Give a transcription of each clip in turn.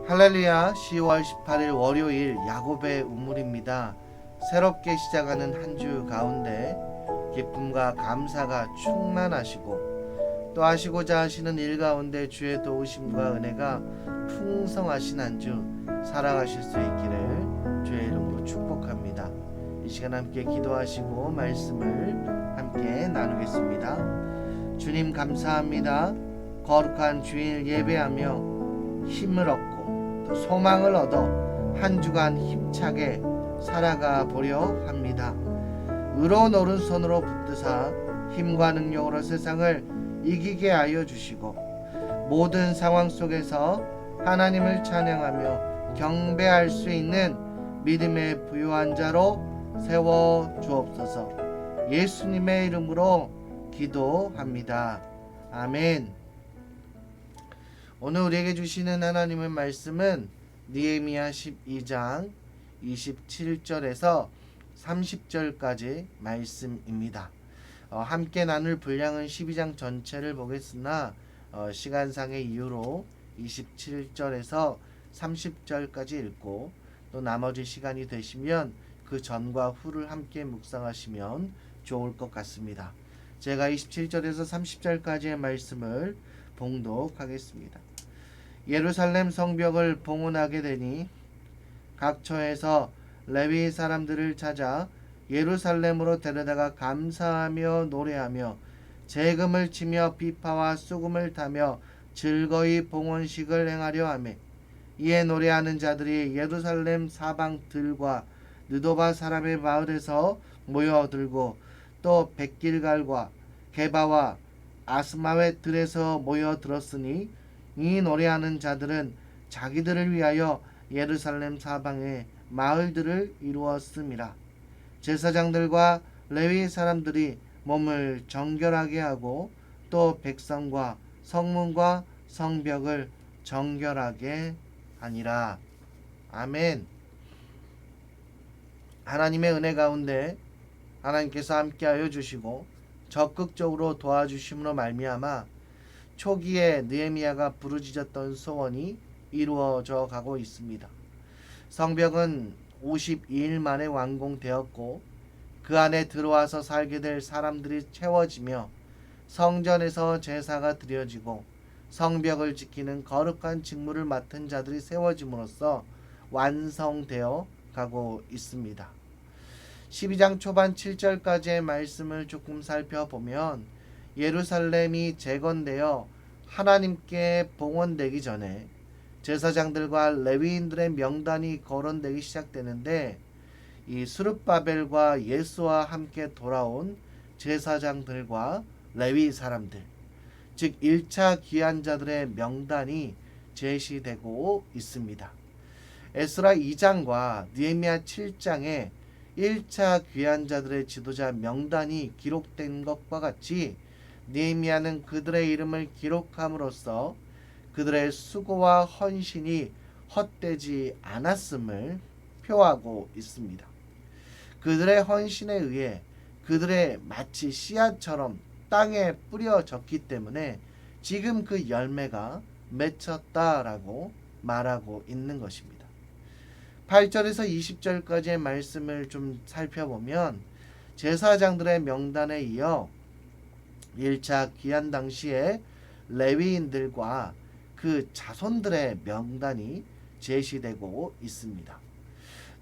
할렐루야. 10월 18일 월요일 야곱의 우물입니다. 새롭게 시작하는 한 주 가운데 기쁨과 감사가 충만하시고 또 하시고자 하시는 일 가운데 주의 도우심과 은혜가 풍성하신 한 주 살아가실 수 있기를 주의 이름으로 축복합니다. 이 시간 함께 기도하시고 말씀을 함께 나누겠습니다. 주님 감사합니다. 거룩한 주일 예배하며 힘을 얻고 또 소망을 얻어 한 주간 힘차게 살아가 보려 합니다. 의로운 오른손으로 붙드사 힘과 능력으로 세상을 이기게 하여 주시고 모든 상황 속에서 하나님을 찬양하며 경배할 수 있는 믿음의 부유한 자로 세워 주옵소서. 예수님의 이름으로 기도합니다. 아멘. 오늘 우리에게 주시는 하나님의 말씀은 느헤미야 12장 27절에서 30절까지 말씀입니다. 함께 나눌 분량은 12장 전체를 보겠으나 시간상의 이유로 27절에서 30절까지 읽고 또 나머지 시간이 되시면 그 전과 후를 함께 묵상하시면 좋을 것 같습니다. 제가 27절에서 30절까지의 말씀을 봉독하겠습니다. 예루살렘 성벽을 봉헌하게 되니 각 처에서 레위 사람들을 찾아 예루살렘으로 데려다가 감사하며 노래하며 재금을 치며 비파와 수금을 타며 즐거이 봉헌식을 행하려 하매 이에 노래하는 자들이 예루살렘 사방들과 느도바 사람의 마을에서 모여들고 또 백길갈과 게바와 아스마웻 들에서 모여들었으니 이 노래하는 자들은 자기들을 위하여 예루살렘 사방의 마을들을 이루었음이라. 제사장들과 레위 사람들이 몸을 정결하게 하고 또 백성과 성문과 성벽을 정결하게 하니라. 아멘. 하나님의 은혜 가운데 하나님께서 함께하여 주시고 적극적으로 도와주심으로 말미암아 초기에 느헤미야가 부르짖었던 소원이 이루어져 가고 있습니다. 성벽은 52일 만에 완공되었고 그 안에 들어와서 살게 될 사람들이 채워지며 성전에서 제사가 드려지고 성벽을 지키는 거룩한 직무를 맡은 자들이 세워짐으로써 완성되어 가고 있습니다. 12장 초반 7절까지의 말씀을 조금 살펴보면 예루살렘이 재건되어 하나님께 봉헌되기 전에 제사장들과 레위인들의 명단이 거론되기 시작되는데 이 스룹바벨과 예수와 함께 돌아온 제사장들과 레위 사람들, 즉 1차 귀환자들의 명단이 제시되고 있습니다. 에스라 2장과 느헤미야 7장에 1차 귀환자들의 지도자 명단이 기록된 것과 같이 느헤미야는 그들의 이름을 기록함으로써 그들의 수고와 헌신이 헛되지 않았음을 표하고 있습니다. 그들의 헌신에 의해 그들의 마치 씨앗처럼 땅에 뿌려졌기 때문에 지금 그 열매가 맺혔다라고 말하고 있는 것입니다. 8절에서 20절까지의 말씀을 좀 살펴보면 제사장들의 명단에 이어 1차 귀환 당시에 레위인들과 그 자손들의 명단이 제시되고 있습니다.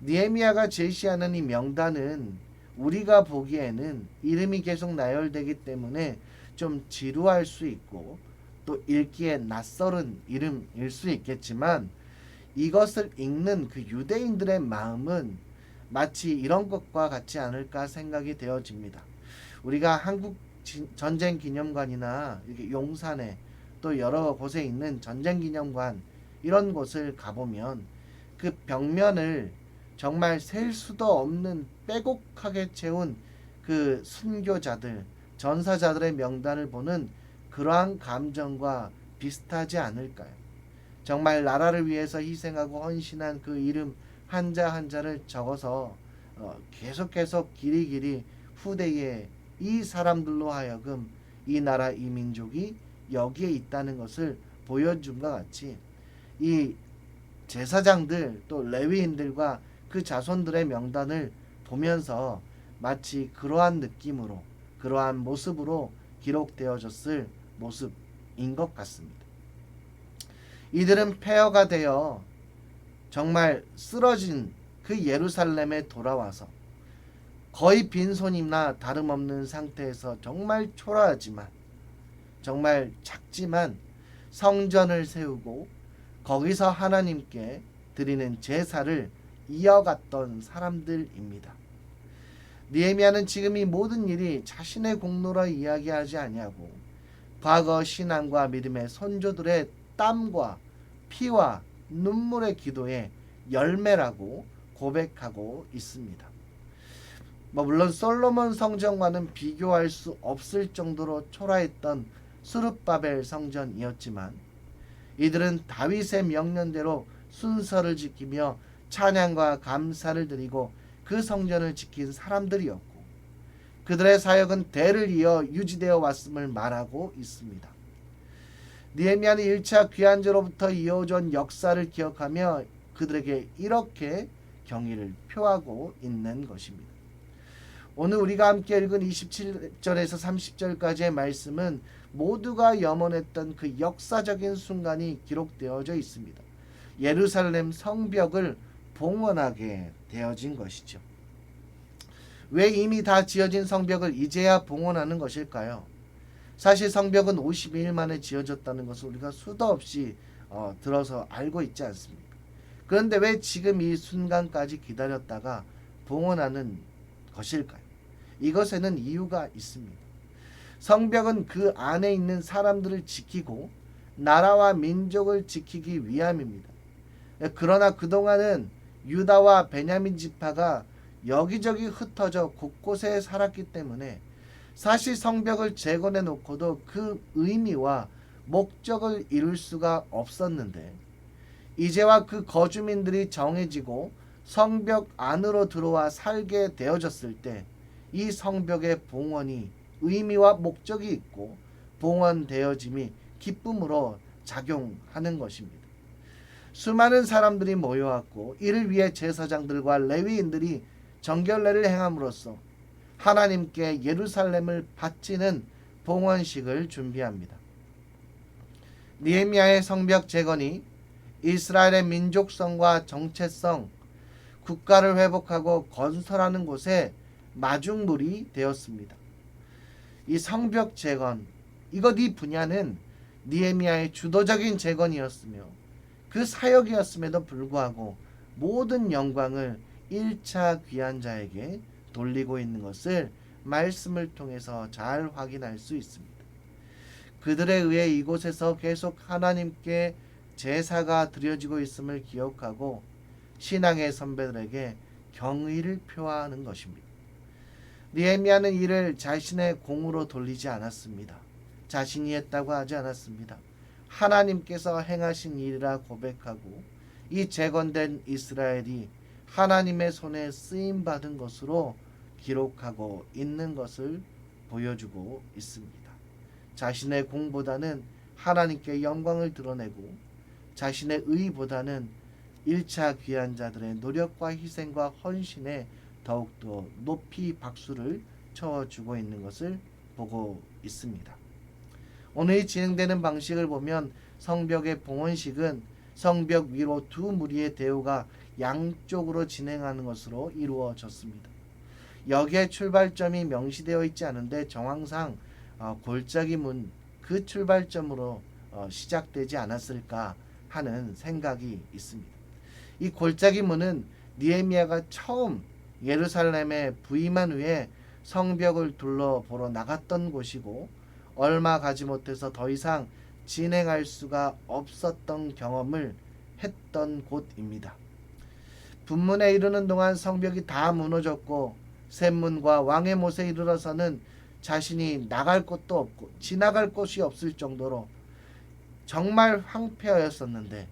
느헤미야가 제시하는 이 명단은 우리가 보기에는 이름이 계속 나열되기 때문에 좀 지루할 수 있고 또 읽기에 낯설은 이름일 수 있겠지만 이것을 읽는 그 유대인들의 마음은 마치 이런 것과 같지 않을까 생각이 되어집니다. 우리가 한국 전쟁 기념관이나 이렇게 용산에 또 여러 곳에 있는 전쟁 기념관 이런 곳을 가보면 그 벽면을 정말 셀 수도 없는 빼곡하게 채운 그 순교자들, 전사자들의 명단을 보는 그러한 감정과 비슷하지 않을까요? 정말 나라를 위해서 희생하고 헌신한 그 이름 한자 한자를 적어서 계속 길이 후대에 이 사람들로 하여금 이 나라 이 민족이 여기에 있다는 것을 보여줌과 같이 이 제사장들 또 레위인들과 그 자손들의 명단을 보면서 마치 그러한 느낌으로 그러한 모습으로 기록되어졌을 모습인 것 같습니다. 이들은 폐허가 되어 정말 쓰러진 그 예루살렘에 돌아와서 거의 빈손이나 다름없는 상태에서 정말 초라하지만 정말 작지만 성전을 세우고 거기서 하나님께 드리는 제사를 이어갔던 사람들입니다. 느헤미야는 지금 이 모든 일이 자신의 공로라 이야기하지 아니하고 과거 신앙과 믿음의 선조들의 땀과 피와 눈물의 기도의 열매라고 고백하고 있습니다. 물론 솔로몬 성전과는 비교할 수 없을 정도로 초라했던 스룹바벨 성전이었지만 이들은 다윗의 명령대로 순서를 지키며 찬양과 감사를 드리고 그 성전을 지킨 사람들이었고 그들의 사역은 대를 이어 유지되어 왔음을 말하고 있습니다. 느헤미야는 1차 귀환제로부터 이어진 역사를 기억하며 그들에게 이렇게 경의를 표하고 있는 것입니다. 오늘 우리가 함께 읽은 27절에서 30절까지의 말씀은 모두가 염원했던 그 역사적인 순간이 기록되어져 있습니다. 예루살렘 성벽을 봉헌하게 되어진 것이죠. 왜 이미 다 지어진 성벽을 이제야 봉헌하는 것일까요? 사실 성벽은 52일 만에 지어졌다는 것을 우리가 수도 없이 들어서 알고 있지 않습니까? 그런데 왜 지금 이 순간까지 기다렸다가 봉헌하는 것일까요? 이것에는 이유가 있습니다. 성벽은 그 안에 있는 사람들을 지키고 나라와 민족을 지키기 위함입니다. 그러나 그동안은 유다와 베냐민 지파가 여기저기 흩어져 곳곳에 살았기 때문에 사실 성벽을 재건해 놓고도 그 의미와 목적을 이룰 수가 없었는데 이제와 그 거주민들이 정해지고 성벽 안으로 들어와 살게 되어졌을 때 이 성벽의 봉헌이 의미와 목적이 있고 봉헌되어짐이 기쁨으로 작용하는 것입니다. 수많은 사람들이 모여왔고 이를 위해 제사장들과 레위인들이 정결례를 행함으로써 하나님께 예루살렘을 바치는 봉헌식을 준비합니다. 느헤미야의 성벽 재건이 이스라엘의 민족성과 정체성, 국가를 회복하고 건설하는 곳에 마중물이 되었습니다. 이 성벽 재건, 이 분야는 느헤미야의 주도적인 재건이었으며 그 사역이었음에도 불구하고 모든 영광을 1차 귀환자에게 돌리고 있는 것을 말씀을 통해서 잘 확인할 수 있습니다. 그들에 의해 이곳에서 계속 하나님께 제사가 드려지고 있음을 기억하고 신앙의 선배들에게 경의를 표하는 것입니다. 느헤미야는 이를 자신의 공으로 돌리지 않았습니다. 자신이 했다고 하지 않았습니다. 하나님께서 행하신 일이라 고백하고 이 재건된 이스라엘이 하나님의 손에 쓰임받은 것으로 기록하고 있는 것을 보여주고 있습니다. 자신의 공보다는 하나님께 영광을 드러내고 자신의 의보다는 1차 귀환자들의 노력과 희생과 헌신에 더욱더 높이 박수를 쳐주고 있는 것을 보고 있습니다. 오늘 진행되는 방식을 보면 성벽의 봉헌식은 성벽 위로 두 무리의 대우가 양쪽으로 진행하는 것으로 이루어졌습니다. 여기에 출발점이 명시되어 있지 않은데 정황상 골짜기 문 그 출발점으로 시작되지 않았을까 하는 생각이 있습니다. 이 골짜기 문은 느헤미야가 처음 예루살렘에 부임한 후에 성벽을 둘러보러 나갔던 곳이고 얼마 가지 못해서 더 이상 진행할 수가 없었던 경험을 했던 곳입니다. 분문에 이르는 동안 성벽이 다 무너졌고 샘문과 왕의 못에 이르러서는 자신이 나갈 곳도 없고 지나갈 곳이 없을 정도로 정말 황폐하였었는데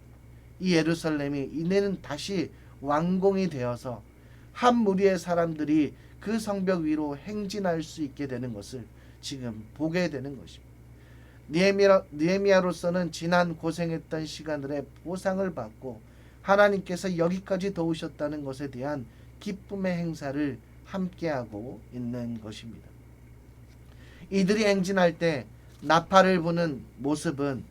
이 예루살렘이 이내는 다시 완공이 되어서 한 무리의 사람들이 그 성벽 위로 행진할 수 있게 되는 것을 지금 보게 되는 것입니다. 느헤미야로서는 지난 고생했던 시간들의 보상을 받고 하나님께서 여기까지 도우셨다는 것에 대한 기쁨의 행사를 함께하고 있는 것입니다. 이들이 행진할 때 나팔을 부는 모습은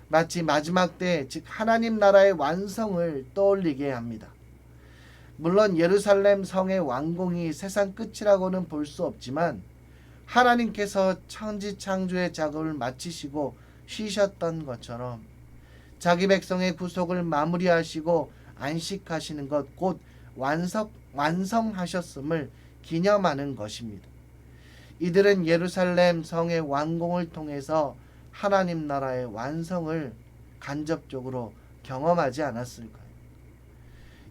마치 마지막 때, 즉 하나님 나라의 완성을 떠올리게 합니다. 물론 예루살렘 성의 완공이 세상 끝이라고는 볼 수 없지만 하나님께서 천지 창조의 작업을 마치시고 쉬셨던 것처럼 자기 백성의 구속을 마무리하시고 안식하시는 것, 곧 완성하셨음을 기념하는 것입니다. 이들은 예루살렘 성의 완공을 통해서 하나님 나라의 완성을 간접적으로 경험하지 않았을까요?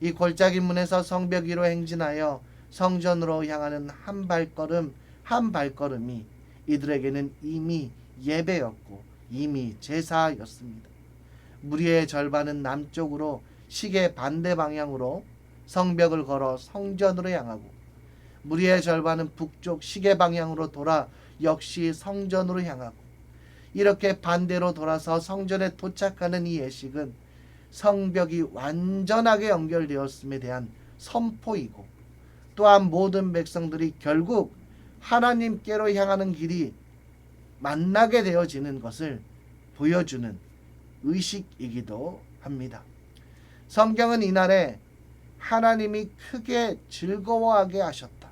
이 골짜기 문에서 성벽 위로 행진하여 성전으로 향하는 한 발걸음이 이들에게는 이미 예배였고 이미 제사였습니다. 무리의 절반은 남쪽으로 시계 반대 방향으로 성벽을 걸어 성전으로 향하고 무리의 절반은 북쪽 시계 방향으로 돌아 역시 성전으로 향하고 이렇게 반대로 돌아서 성전에 도착하는 이 예식은 성벽이 완전하게 연결되었음에 대한 선포이고 또한 모든 백성들이 결국 하나님께로 향하는 길이 만나게 되어지는 것을 보여주는 의식이기도 합니다. 성경은 이날에 하나님이 크게 즐거워하게 하셨다.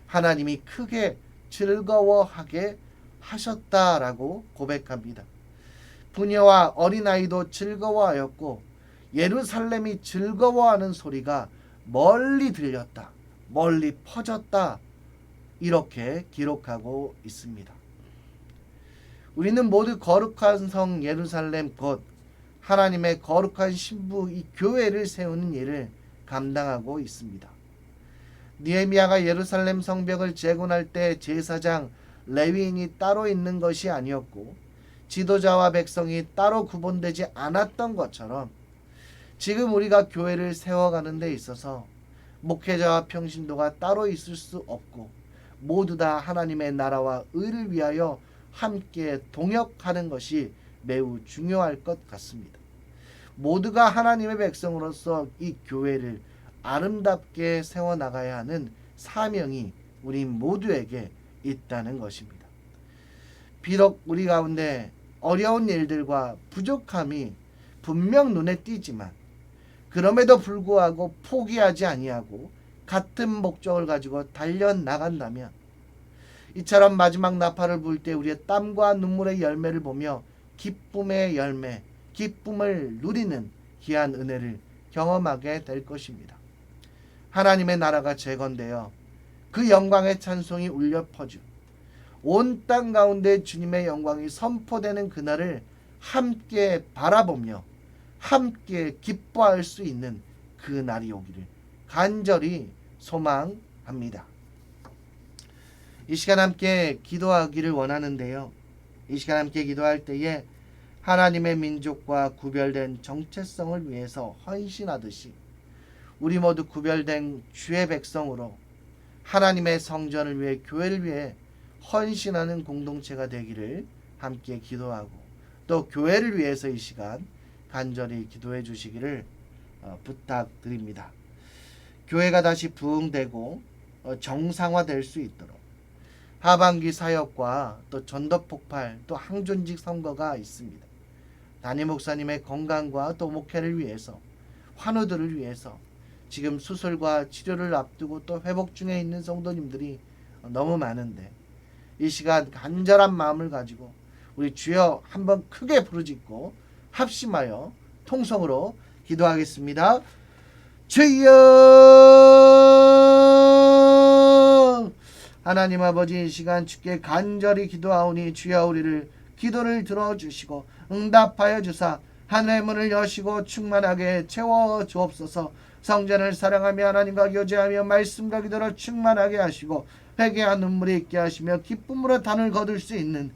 하나님이 크게 즐거워하게 하셨다라고 고백합니다. 부녀와 어린아이도 즐거워하였고 예루살렘이 즐거워하는 소리가 멀리 들렸다. 멀리 퍼졌다. 이렇게 기록하고 있습니다. 우리는 모두 거룩한 성 예루살렘 곧 하나님의 거룩한 신부 이 교회를 세우는 일을 감당하고 있습니다. 느헤미야가 예루살렘 성벽을 재건할 때 제사장 레위인이 따로 있는 것이 아니었고 지도자와 백성이 따로 구분되지 않았던 것처럼 지금 우리가 교회를 세워가는 데 있어서 목회자와 평신도가 따로 있을 수 없고 모두 다 하나님의 나라와 의를 위하여 함께 동역하는 것이 매우 중요할 것 같습니다. 모두가 하나님의 백성으로서 이 교회를 아름답게 세워나가야 하는 사명이 우리 모두에게 있다는 것입니다. 비록 우리 가운데 어려운 일들과 부족함이 분명 눈에 띄지만 그럼에도 불구하고 포기하지 아니하고 같은 목적을 가지고 달려나간다면 이처럼 마지막 나팔을 불 때 우리의 땀과 눈물의 열매를 보며 기쁨의 열매, 기쁨을 누리는 귀한 은혜를 경험하게 될 것입니다. 하나님의 나라가 재건되어 그 영광의 찬송이 울려 퍼지고 온 땅 가운데 주님의 영광이 선포되는 그날을 함께 바라보며 함께 기뻐할 수 있는 그 날이 오기를 간절히 소망합니다. 이 시간 함께 기도하기를 원하는데요. 이 시간 함께 기도할 때에 하나님의 민족과 구별된 정체성을 위해서 헌신하듯이 우리 모두 구별된 주의 백성으로 하나님의 성전을 위해 교회를 위해 헌신하는 공동체가 되기를 함께 기도하고 또 교회를 위해서 이 시간 간절히 기도해 주시기를 부탁드립니다. 교회가 다시 부흥되고 정상화될 수 있도록 하반기 사역과 또 전도폭발 또 항존직 선거가 있습니다. 담임 목사님의 건강과 또 목회를 위해서 환우들을 위해서 지금 수술과 치료를 앞두고 또 회복 중에 있는 성도님들이 너무 많은데 이 시간 간절한 마음을 가지고 우리 주여 한번 크게 부르짖고 합심하여 통성으로 기도하겠습니다. 주여! 하나님 아버지 이 시간 주께 간절히 기도하오니 주여 우리를 기도를 들어주시고 응답하여 주사 하늘의 문을 여시고 충만하게 채워 주옵소서. 성전을 사랑하며 하나님과 교제하며 말씀과 기도로 충만하게 하시고 회개와 눈물이 있게 하시며 기쁨으로 단을 거둘 수 있는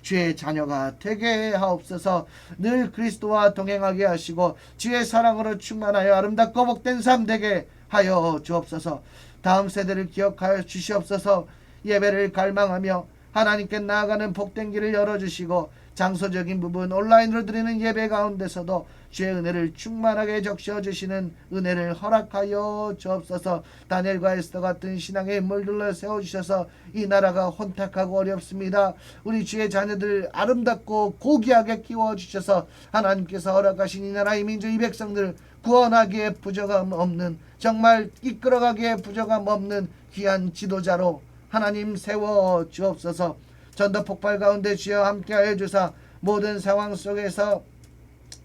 주의 자녀가 되게 하옵소서. 늘 그리스도와 동행하게 하시고 주의 사랑으로 충만하여 아름답고 복된 삶 되게 하여 주옵소서. 다음 세대를 기억하여 주시옵소서. 예배를 갈망하며 하나님께 나아가는 복된 길을 열어주시고 장소적인 부분 온라인으로 드리는 예배 가운데서도 주의 은혜를 충만하게 적셔주시는 은혜를 허락하여 주옵소서. 다니엘과 에스더 같은 신앙의 인물들로 세워주셔서 이 나라가 혼탁하고 어렵습니다. 우리 주의 자녀들 아름답고 고귀하게 키워주셔서 하나님께서 허락하신 이 나라의 민족 이 백성들을 구원하기에 부족함 없는, 정말 이끌어가기에 부족함 없는 귀한 지도자로 하나님 세워 주옵소서. 전도 폭발 가운데 주여 함께하여 주사 모든 상황 속에서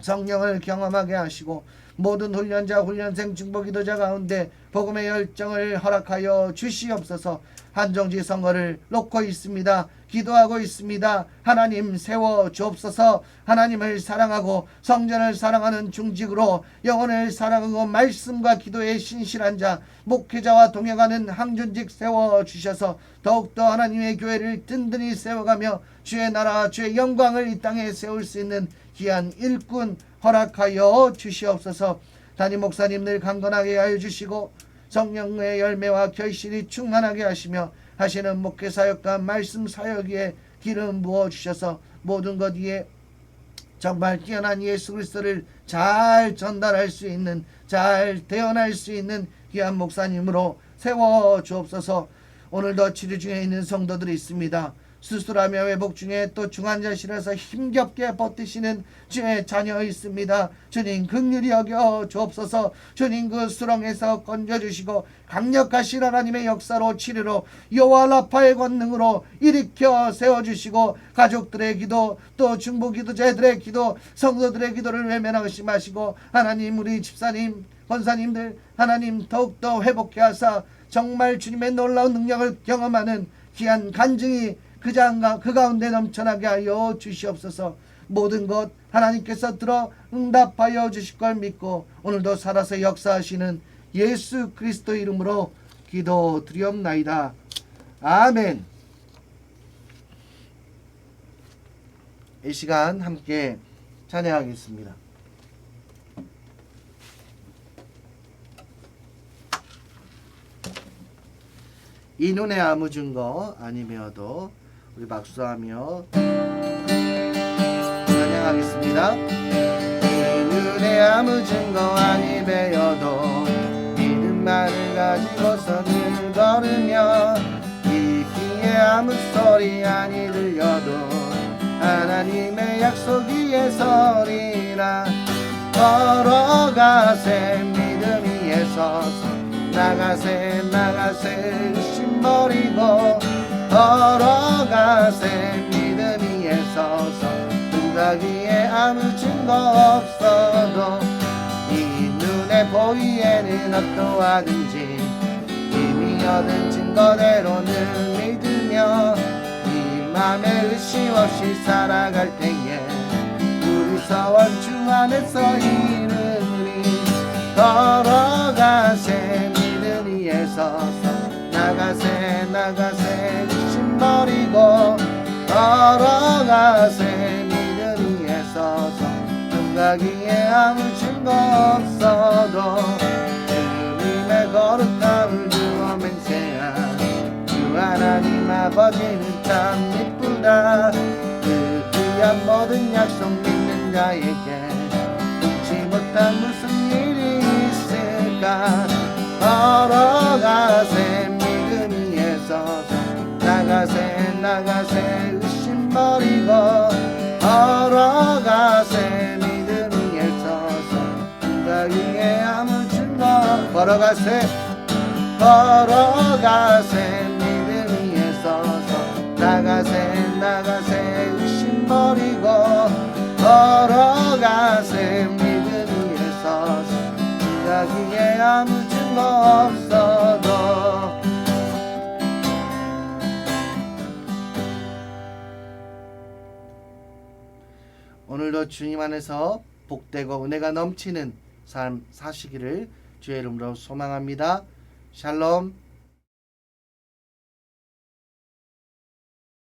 성령을 경험하게 하시고 모든 훈련자 훈련생 중보 기도자 가운데 복음의 열정을 허락하여 주시옵소서. 한정지 선거를 놓고 있습니다. 기도하고 있습니다. 하나님 세워 주옵소서. 하나님을 사랑하고 성전을 사랑하는 중직으로 영혼을 사랑하고 말씀과 기도에 신실한 자 목회자와 동행하는 항준직 세워 주셔서 더욱더 하나님의 교회를 든든히 세워가며 주의 나라 주의 영광을 이 땅에 세울 수 있는 귀한 일꾼 허락하여 주시옵소서. 담임 목사님들 강건하게 하여 주시고 성령의 열매와 결실이 충만하게 하시며 하시는 목회 사역과 말씀 사역에 기름 부어 주셔서 모든 것 위에 정말 뛰어난 예수 그리스도를 잘 전달할 수 있는, 잘 대언할 수 있는 귀한 목사님으로 세워 주옵소서. 오늘도 치료 중에 있는 성도들이 있습니다. 수술하며 회복 중에 또 중환자실에서 힘겹게 버티시는 주의 자녀 있습니다. 주님 긍휼히 여겨 주옵소서. 주님 그 수렁에서 건져주시고 강력하신 하나님의 역사로 치료로 여호와 라파의 권능으로 일으켜 세워주시고 가족들의 기도 또 중보 기도자들의 기도 성도들의 기도를 외면하시 마시고 하나님 우리 집사님 권사님들 하나님 더욱더 회복해 하사 정말 주님의 놀라운 능력을 경험하는 귀한 간증이 그 가운데 넘쳐나게 하여 주시옵소서. 모든 것 하나님께서 들어 응답하여 주실 걸 믿고 오늘도 살아서 역사하시는 예수 그리스도 이름으로 기도드리옵나이다. 아멘. 이 시간 함께 찬양하겠습니다. 이 눈에 아무 증거 아니며도 우리 박수하며 찬양하겠습니다. 이 눈에 아무 증거 아니며도 믿음만을 가지고서 늘 걸으며 이 귀에 아무 소리 아니 들려도 하나님의 약속 위에 서리라. 걸어가세 믿음 위에 서서 나가세 나가세 의심 버리고 걸어가세 믿음 위에 서서 누가 위에 아무 증거 없어도 이 눈에 보이에는 어떠하든지 이미 얻은 증거대로는 믿으며 이 맘에 의심 없이 살아갈 때에 우리 서원 주 안에서 이르리. 걸어가세 위에 서서 나가세 나가세 의심 버리고 걸어가세 믿음 위에 서서 눈가기에 아무 증거 없어도 주님의 거룩함을 주어 맹세한 주 하나님 아버지는 참 이쁘다. 그 귀한 모든 약속 믿는 자에게 잊지 못한 무슨 일이 있을까. 걸어가세 믿음 위에 서서 나가세 나가세 의심 버리고 걸어가세 믿음 위에 서서 누가 위에 아무 증거 걸어가세 걸어가세 믿음 위에 서서 나가세 나가세 의심 버리고 걸어가세 믿음 위에 서서 누가 위에 아무 없어도. 오늘도 주님 안에서 복되고 은혜가 넘치는 삶 사시기를 주의 이름으로 소망합니다. 샬롬.